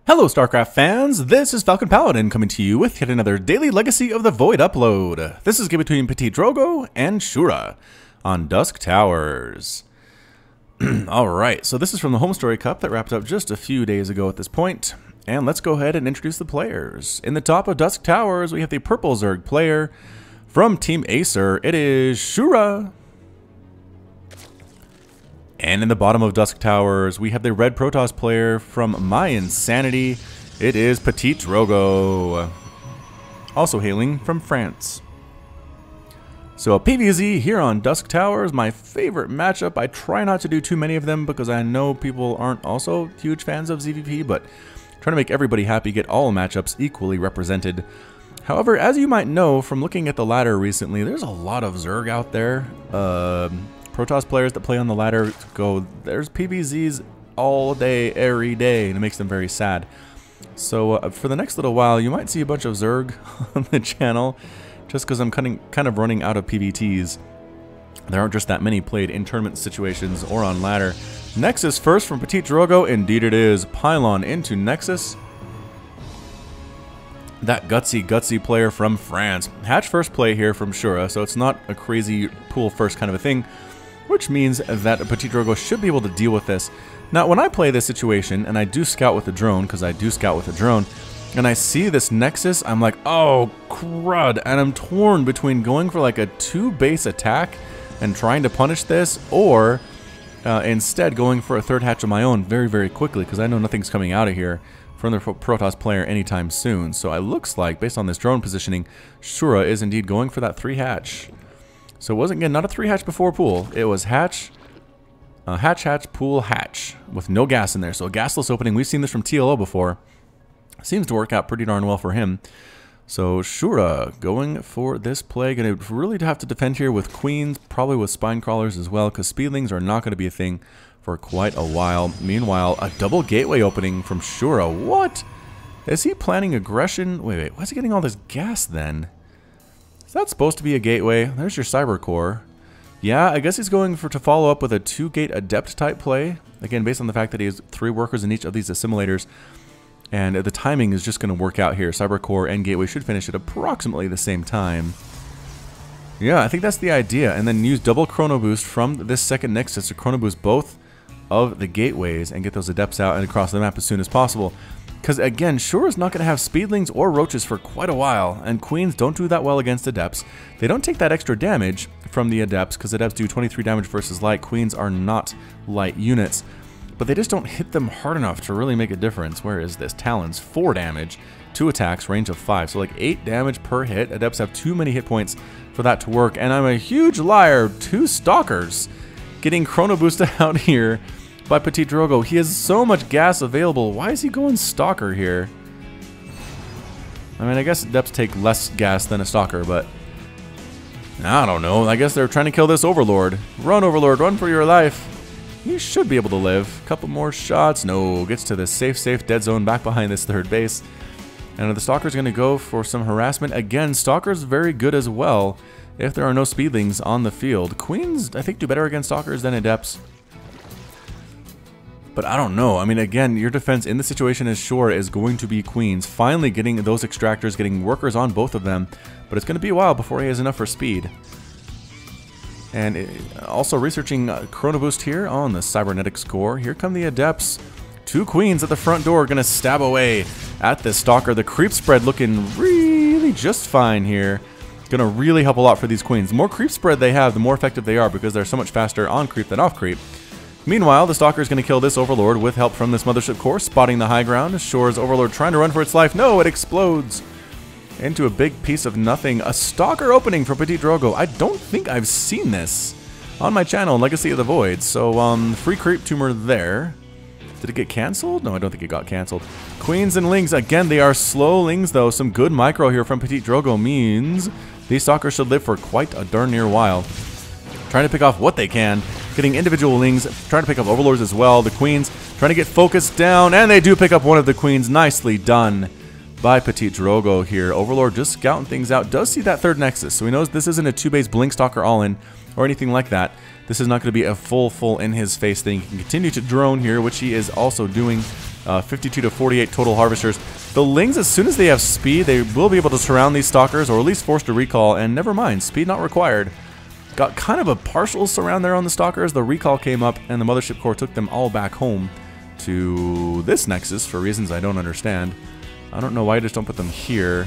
Hello StarCraft fans, this is Falcon Paladin coming to you with yet another daily Legacy of the Void upload. This is a game between PtitDrogo and Shura on Dusk Towers. Alright, so this is from the Home Story Cup that wrapped up just a few days ago at this point. And let's go ahead and introduce the players. In the top of Dusk Towers, we have the purple Zerg player from Team Acer. It is Shura. And in the bottom of Dusk Towers, we have the red Protoss player from My Insanity. It is PtitDrogo, also hailing from France. So a PvZ here on Dusk Towers, my favorite matchup. I try not to do too many of them because I know people aren't also huge fans of ZVP, but trying to make everybody happy, get all matchups equally represented. However, as you might know from looking at the ladder recently, there's a lot of Zerg out there. Protoss players that play on the ladder go, there's PvZs all day, every day, and it makes them very sad. So for the next little while, you might see a bunch of Zerg on the channel, just because I'm kind of running out of PvTs. There aren't just that many played in tournament situations or on ladder. Nexus first from PtitDrogo, indeed it is. Pylon into Nexus. That gutsy player from France. Hatch first play here from Shura, so it's not a crazy pool first kind of a thing, which means that PtitDrogo should be able to deal with this. Now, when I play this situation, and I do scout with a drone, because I do scout with a drone, and I see this Nexus, I'm like, oh, crud, and I'm torn between going for like a 2-base attack and trying to punish this, or instead going for a third hatch of my own very quickly, because I know nothing's coming out of here from the Protoss player anytime soon. So it looks like, based on this drone positioning, Shura is indeed going for that 3-hatch. So it wasn't, again, not a 3-hatch before pool. It was hatch, pool, hatch, with no gas in there. So a gasless opening. We've seen this from TLO before. Seems to work out pretty darn well for him. So Shura going for this play. Going to really have to defend here with queens, probably with spine crawlers as well, because speedlings are not going to be a thing for quite a while. Meanwhile, a double gateway opening from Shura. What? Is he planning aggression? Wait, why is he getting all this gas then? Is that supposed to be a gateway? There's your cyber core. Yeah, I guess he's going to follow up with a 2-gate adept type play. Again, based on the fact that he has 3 workers in each of these assimilators. And the timing is just going to work out here. Cyber core and gateway should finish at approximately the same time. Yeah, I think that's the idea. And then use double chrono boost from this second Nexus to chrono boost both of the gateways and get those adepts out and across the map as soon as possible. Because again, Shura's not going to have speedlings or roaches for quite a while, and queens don't do that well against adepts. They don't take that extra damage from the adepts, because adepts do 23 damage versus light. Queens are not light units, but they just don't hit them hard enough to really make a difference. Where is this? Talons, 4 damage, 2 attacks, range of 5, so like 8 damage per hit. Adepts have too many hit points for that to work, and I'm a huge liar. 2 stalkers getting chrono boosted out here by PtitDrogo. He has so much gas available. Why is he going Stalker here? I mean, I guess adepts take less gas than a Stalker, but I don't know. I guess they're trying to kill this Overlord. Run, Overlord, run for your life. He should be able to live. Couple more shots. No, gets to the safe dead zone back behind this third base. And the Stalker's going to go for some harassment. Again, Stalker's very good as well if there are no speedlings on the field. Queens, I think, do better against Stalkers than adepts. But I don't know. I mean, again, your defense in the situation as Shura is going to be queens. Finally getting those extractors, getting workers on both of them. But it's going to be a while before he has enough for speed. And also researching chrono boost here on the cybernetics core. Here come the adepts. 2 queens at the front door, going to stab away at this Stalker. The creep spread looking really just fine here. Going to really help a lot for these queens. The more creep spread they have, the more effective they are, because they're so much faster on creep than off creep. Meanwhile, the Stalker is going to kill this Overlord with help from this Mothership core, spotting the high ground. Shura's Overlord trying to run for its life. No, it explodes into a big piece of nothing. A Stalker opening for PtitDrogo. I don't think I've seen this on my channel, Legacy of the Void. So, free creep tumor there. Did it get cancelled? No, I don't think it got cancelled. Queens and Lings. Again, they are slow Lings, though. Some good micro here from PtitDrogo means these Stalkers should live for quite a darn near while. Trying to pick off what they can. Getting individual Lings, trying to pick up Overlords as well. The Queens trying to get focused down, and they do pick up one of the Queens. Nicely done by PtitDrogo here. Overlord just scouting things out. Does see that third Nexus, so he knows this isn't a 2-base Blink Stalker all-in or anything like that. This is not going to be a full in-his-face thing. He can continue to drone here, which he is also doing 52 to 48 total harvesters. The Lings, as soon as they have speed, they will be able to surround these stalkers, or at least force to recall, and never mind, speed not required. Got kind of a partial surround there on the stalkers. The recall came up, and the Mothership Core took them all back home to this Nexus for reasons I don't understand. I don't know why I just don't put them here.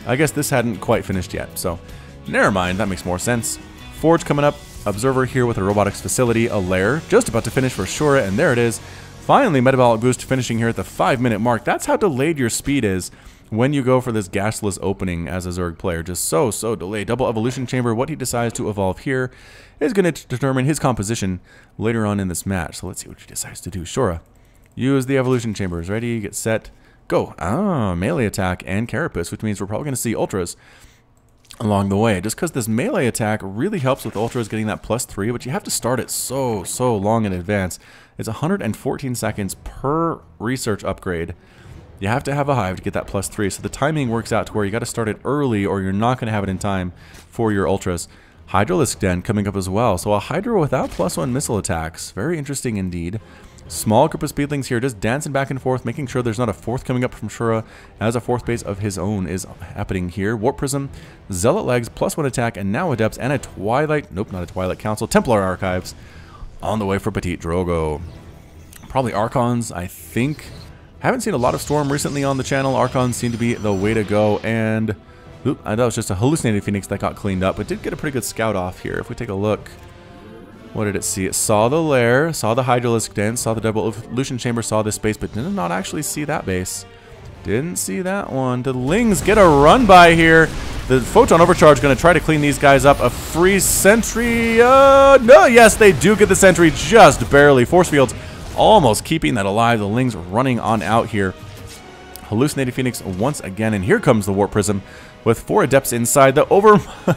I guess this hadn't quite finished yet, so never mind, that makes more sense. Forge coming up, Observer here with a robotics facility, a lair, just about to finish for Shura, and there it is. Finally, metabolic boost finishing here at the 5-minute mark. That's how delayed your speed is when you go for this gasless opening as a Zerg player. Just so delayed. Double evolution chamber, what he decides to evolve here is going to determine his composition later on in this match. So let's see what he decides to do. Shura, use the evolution chambers. Ready, get set, go. Melee attack and Carapace, which means we're probably going to see ultras along the way, just because this melee attack really helps with ultras getting that +3, but you have to start it so long in advance. It's 114 seconds per research upgrade. You have to have a hive to get that +3, so the timing works out to where you got to start it early or you're not going to have it in time for your ultras. Hydralisk Den coming up as well, so a Hydra without +1 missile attacks. Very interesting indeed. Small group of speedlings here, just dancing back and forth, making sure there's not a fourth coming up from Shura, as a fourth base of his own is happening here. Warp Prism, Zealot Legs, +1 attack, and now Adepts, and a Twilight, nope, not a Twilight Council, Templar Archives on the way for PtitDrogo. Probably Archons, I think. Haven't seen a lot of Storm recently on the channel. Archons seem to be the way to go, and oop, I thought it was just a hallucinated Phoenix that got cleaned up, but did get a pretty good scout off here. If we take a look, what did it see? It saw the lair, saw the Hydralisk Den, saw the double evolution chamber, saw this base, but did not actually see that base. Didn't see that one. The Lings get a run by here. The Photon Overcharge going to try to clean these guys up. A free sentry. No, yes, they do get the sentry just barely. Force fields almost keeping that alive. The Lings running on out here. Hallucinated Phoenix once again, and here comes the Warp Prism with 4 Adepts inside. The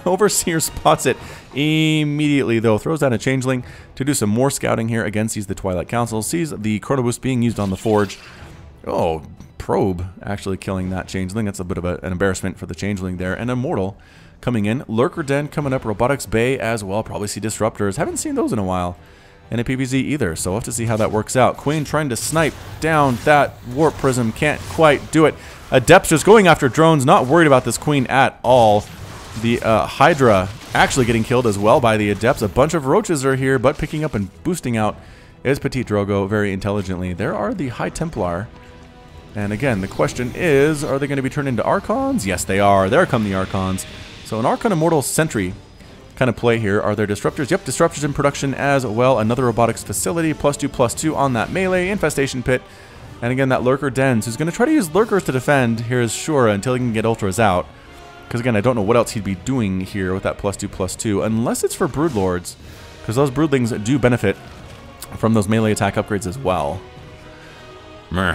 Overseer spots it immediately, though. Throws down a Changeling to do some more scouting here. Again, sees the Twilight Council, sees the Chrono Boost being used on the Forge. Oh, Probe actually killing that Changeling. That's a bit of an embarrassment for the Changeling there. And Immortal coming in. Lurker Den coming up. Robotics Bay as well. Probably see Disruptors. Haven't seen those in a while. And a PVZ either, so we'll have to see how that works out. Queen trying to snipe down that Warp Prism. Can't quite do it. Adepts just going after drones. Not worried about this Queen at all. The Hydra actually getting killed as well by the Adepts. A bunch of Roaches are here, but picking up and boosting out is PtitDrogo very intelligently. There are the High Templar. And again, the question is, are they going to be turned into Archons? Yes, they are. There come the Archons. So an Archon Immortal Sentry kind of play here. Are there Disruptors? Yep, Disruptors in production as well. Another robotics facility, +2/+2 on that melee. Infestation Pit. And again, that Lurker Dens, who's going to try to use Lurkers to defend. Here is Shura until he can get Ultras out. Because again, I don't know what else he'd be doing here with that +2/+2, unless it's for Broodlords, because those Broodlings do benefit from those melee attack upgrades as well.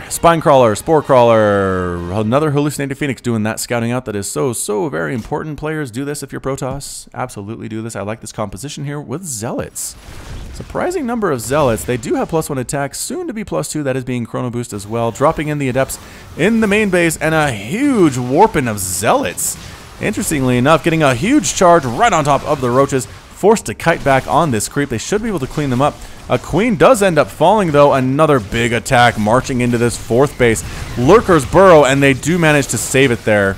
Spine Crawler, Spore Crawler, another Hallucinated Phoenix doing that scouting out. That is so very important. Players, do this if you're Protoss. Absolutely do this. I like this composition here with Zealots. Surprising number of Zealots. They do have +1 attack, soon to be +2. That is being Chrono Boost as well. Dropping in the Adepts in the main base, and a huge warping of Zealots. Interestingly enough, getting a huge charge right on top of the Roaches. Forced to kite back on this creep. They should be able to clean them up. A Queen does end up falling, though. Another big attack marching into this 4th base. Lurkers burrow, and they do manage to save it there.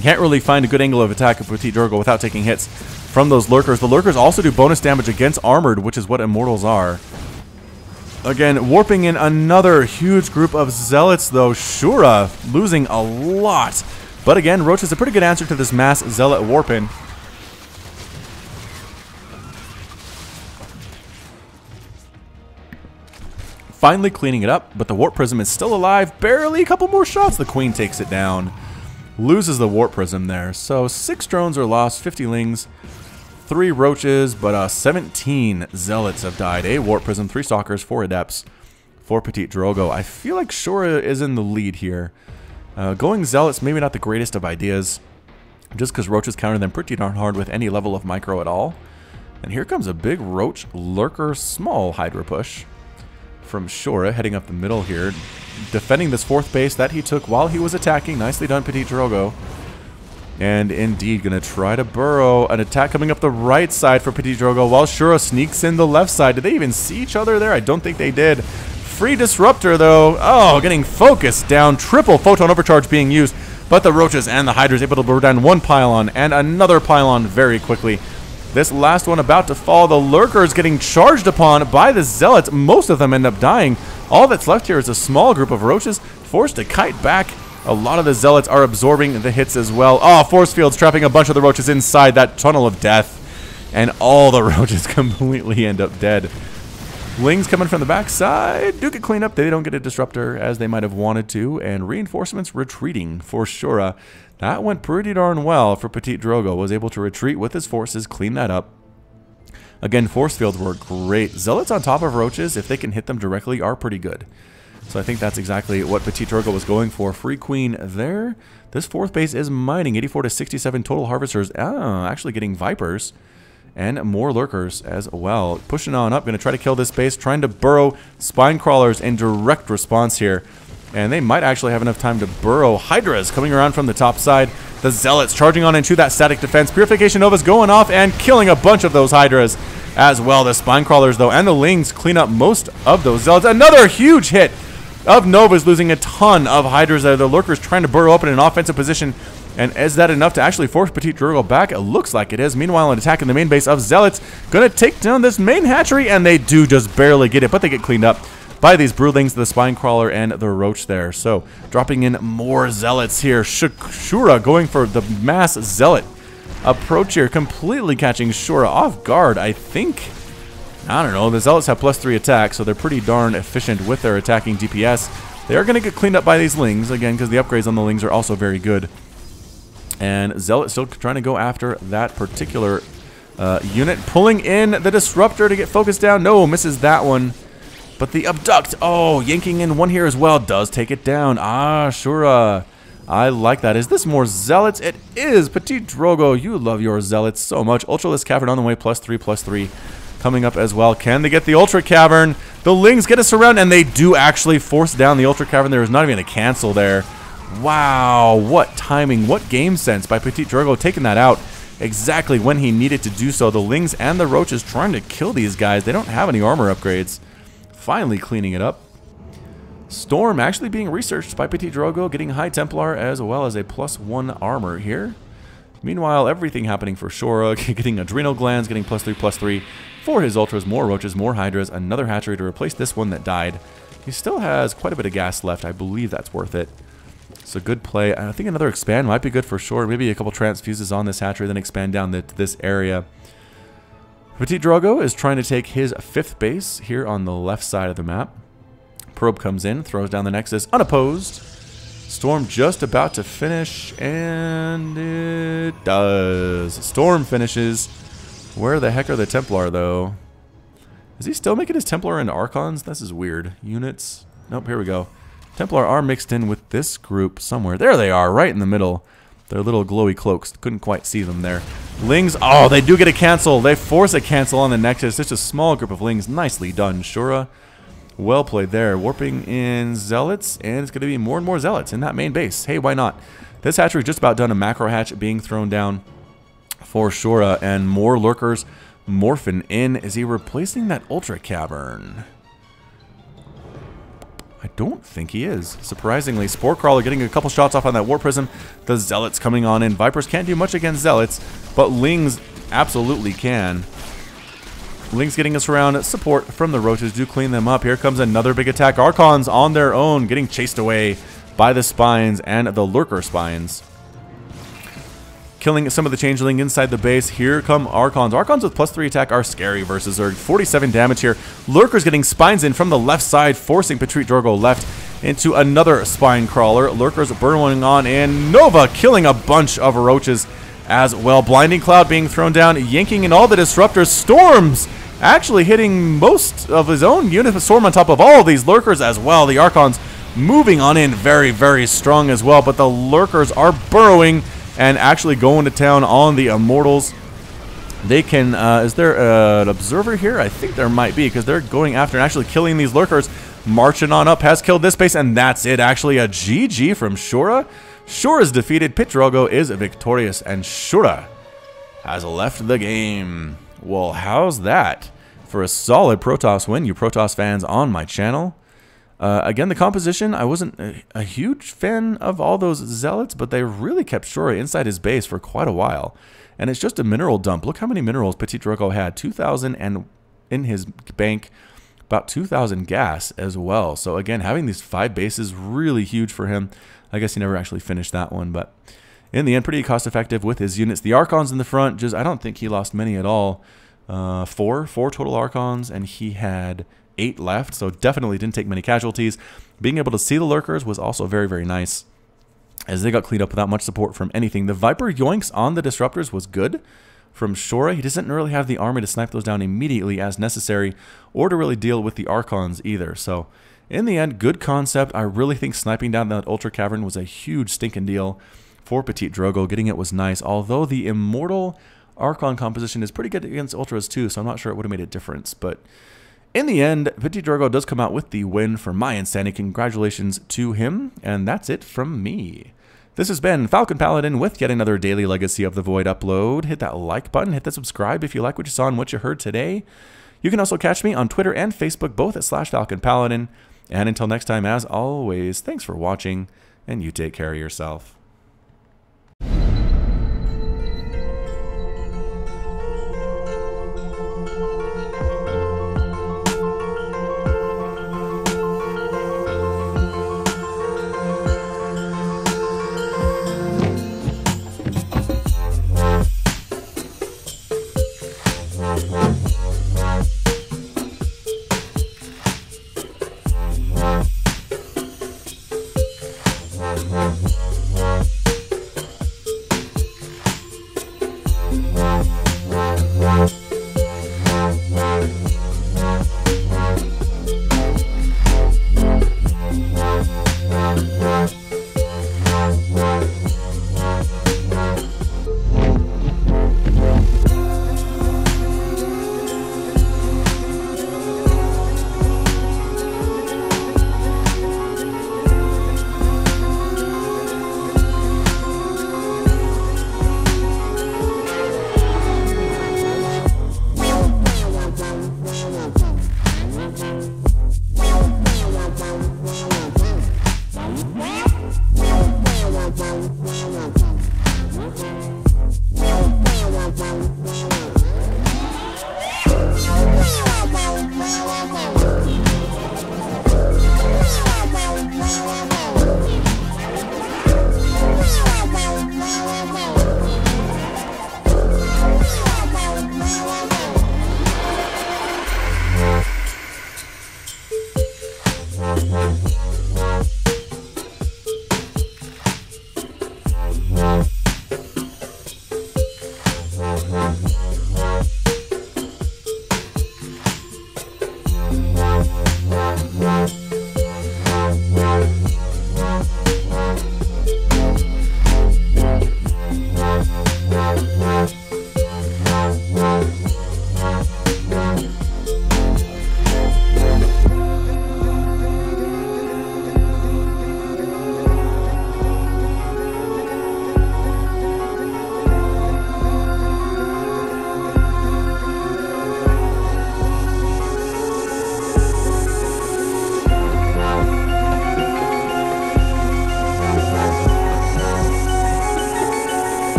Can't really find a good angle of attack of PtitDrogo without taking hits from those Lurkers. The Lurkers also do bonus damage against Armored, which is what Immortals are. Again, warping in another huge group of Zealots, though. Shura losing a lot. But again, Roach is a pretty good answer to this mass Zealot warping. Finally cleaning it up, but the Warp Prism is still alive. Barely a couple more shots. The Queen takes it down. Loses the Warp Prism there. So 6 drones are lost, 50 Lings, 3 Roaches, but 17 Zealots have died. A Warp Prism, 3 Stalkers, 4 Adepts for PtitDrogo. I feel like Shura is in the lead here. Going Zealots, maybe not the greatest of ideas, just because Roaches counter them pretty darn hard with any level of micro at all. And here comes a big Roach Lurker small Hydra push from Shura, heading up the middle here, defending this 4th base that he took while he was attacking. Nicely done, PtitDrogo. And indeed, gonna try to burrow. An attack coming up the right side for PtitDrogo while Shura sneaks in the left side. Did they even see each other there? I don't think they did. free disruptor though. Oh, getting focused down. Triple photon overcharge being used. But the roaches and the hydras able to burn down one pylon and another pylon very quickly. This last one about to fall. The lurkers getting charged upon by the zealots. Most of them end up dying. All that's left here is a small group of roaches forced to kite back. A lot of the zealots are absorbing the hits as well. Oh, force fields trapping a bunch of the roaches inside that tunnel of death. And all the roaches completely end up dead. Lings coming from the backside do get cleaned up. They don't get a disruptor as they might have wanted to. And reinforcements retreating for Shura. That went pretty darn well for PtitDrogo. Was able to retreat with his forces, clean that up. Again, force fields were great. Zealots on top of roaches, if they can hit them directly, are pretty good. So I think that's exactly what PtitDrogo was going for. Free queen there. This fourth base is mining. 84 to 67 total harvesters. Actually getting vipers. And more lurkers as well. Pushing on up, going to try to kill this base. Trying to burrow spine crawlers in direct response here. And they might actually have enough time to burrow hydras coming around from the top side. The zealots charging on into that static defense. Purification Nova's going off and killing a bunch of those hydras as well. The spine crawlers though and the lings clean up most of those zealots. Another huge hit of Nova's, losing a ton of hydras there. The lurkers trying to burrow up in an offensive position. And is that enough to actually force PtitDrogo back? It looks like it is. Meanwhile, an attack in the main base of zealots. Gonna take down this main hatchery, and they do just barely get it, but they get cleaned up by these broodlings, the spine crawler, and the roach there. So, dropping in more zealots here. Shura going for the mass zealot approach here, completely catching Shura off guard, I think. I don't know. The zealots have +3 attack, so they're pretty darn efficient with their attacking DPS. They are going to get cleaned up by these lings, again, because the upgrades on the lings are also very good. And Zealot still trying to go after that particular unit. Pulling in the Disruptor to get focused down. No, misses that one. But the Abduct, oh, yanking in one here as well. Does take it down. Ah, Shura. I like that. Is this more Zealots? It is. PtitDrogo, you love your Zealots so much. Ultralisk Cavern on the way. +3/+3 coming up as well. Can they get the Ultra Cavern? The Lings get us around, and they do actually force down the Ultra Cavern. There is not even a cancel there. Wow, what timing, what game sense by PtitDrogo, taking that out exactly when he needed to do so. The Lings and the Roaches trying to kill these guys. They don't have any armor upgrades. Finally cleaning it up. Storm actually being researched by PtitDrogo, getting High Templar as well as a +1 armor here. Meanwhile, everything happening for Shura, getting Adrenal Glands, getting +3/+3 for his Ultras, more Roaches, more Hydras, another Hatchery to replace this one that died. He still has quite a bit of gas left. I believe that's worth it. So good play. I think another expand might be good for sure. Maybe a couple transfuses on this hatchery, then expand down this area. PtitDrogo is trying to take his 5th base here on the left side of the map. Probe comes in, throws down the Nexus unopposed. Storm just about to finish, and it does. Storm finishes. Where the heck are the Templar, though? Is he still making his Templar into Archons? This is weird. Units. Nope, here we go. Templar are mixed in with this group somewhere. There they are, right in the middle. Their little glowy cloaks. Couldn't quite see them there. Lings, oh, they do get a cancel. They force a cancel on the Nexus. Just a small group of Lings. Nicely done, Shura. Well played there. Warping in Zealots, and it's going to be more and more Zealots in that main base. Hey, why not? This hatchery just about done. A macro hatch being thrown down for Shura, and more lurkers morphing in. Is he replacing that Ultra Cavern? I don't think he is. Surprisingly, Spore Crawler getting a couple shots off on that War Prism. The Zealots coming on in. Vipers can't do much against Zealots, but Lings absolutely can. Lings getting us around. Support from the Roaches do clean them up. Here comes another big attack. Archons on their own, getting chased away by the Spines and the Lurker Spines. Killing some of the Changeling inside the base. Here come Archons. Archons with +3 attack are scary versus Zerg. 47 damage here. Lurkers getting Spines in from the left side, forcing PtitDrogo left into another Spine Crawler. Lurkers burrowing on, and Nova killing a bunch of Roaches as well. Blinding Cloud being thrown down, yanking in all the Disruptors. Storms actually hitting most of his own units, but Storm on top of all of these Lurkers as well. The Archons moving on in very, very strong as well, but the Lurkers are burrowing and actually going to town on the Immortals. They can, is there an Observer here? I think there might be, because they're going after and actually killing these Lurkers. Marching on up, has killed this base, and that's it. Actually, a GG from Shura. Shura is defeated, PtitDrogo is victorious, and Shura has left the game. Well, how's that for a solid Protoss win, you Protoss fans on my channel? Again, the composition, I wasn't a huge fan of all those zealots, but they really kept Shura inside his base for quite a while. And it's just a mineral dump. Look how many minerals PtitDrogo had. 2,000, and in his bank, about 2,000 gas as well. So again, having these 5 bases, really huge for him. I guess he never actually finished that one, but in the end, pretty cost effective with his units. The Archons in the front, I don't think he lost many at all. 4 total Archons, and he had 8 left, so definitely didn't take many casualties. Being able to see the lurkers was also very, very nice, as they got cleaned up without much support from anything. The Viper yoinks on the disruptors was good from Shura. He doesn't really have the army to snipe those down immediately as necessary, or to really deal with the Archons either. So in the end, good concept. I really think sniping down that Ultra Cavern was a huge stinking deal for PtitDrogo. Getting it was nice, although the Immortal Archon composition is pretty good against Ultras too, so I'm not sure it would have made a difference. But in the end, PtitDrogo does come out with the win for my insanity. Congratulations to him, and that's it from me. This has been Falcon Paladin with yet another daily Legacy of the Void upload. Hit that like button, hit that subscribe if you like what you saw and what you heard today. You can also catch me on Twitter and Facebook, both at /FalconPaladin. And until next time, as always, thanks for watching, and you take care of yourself.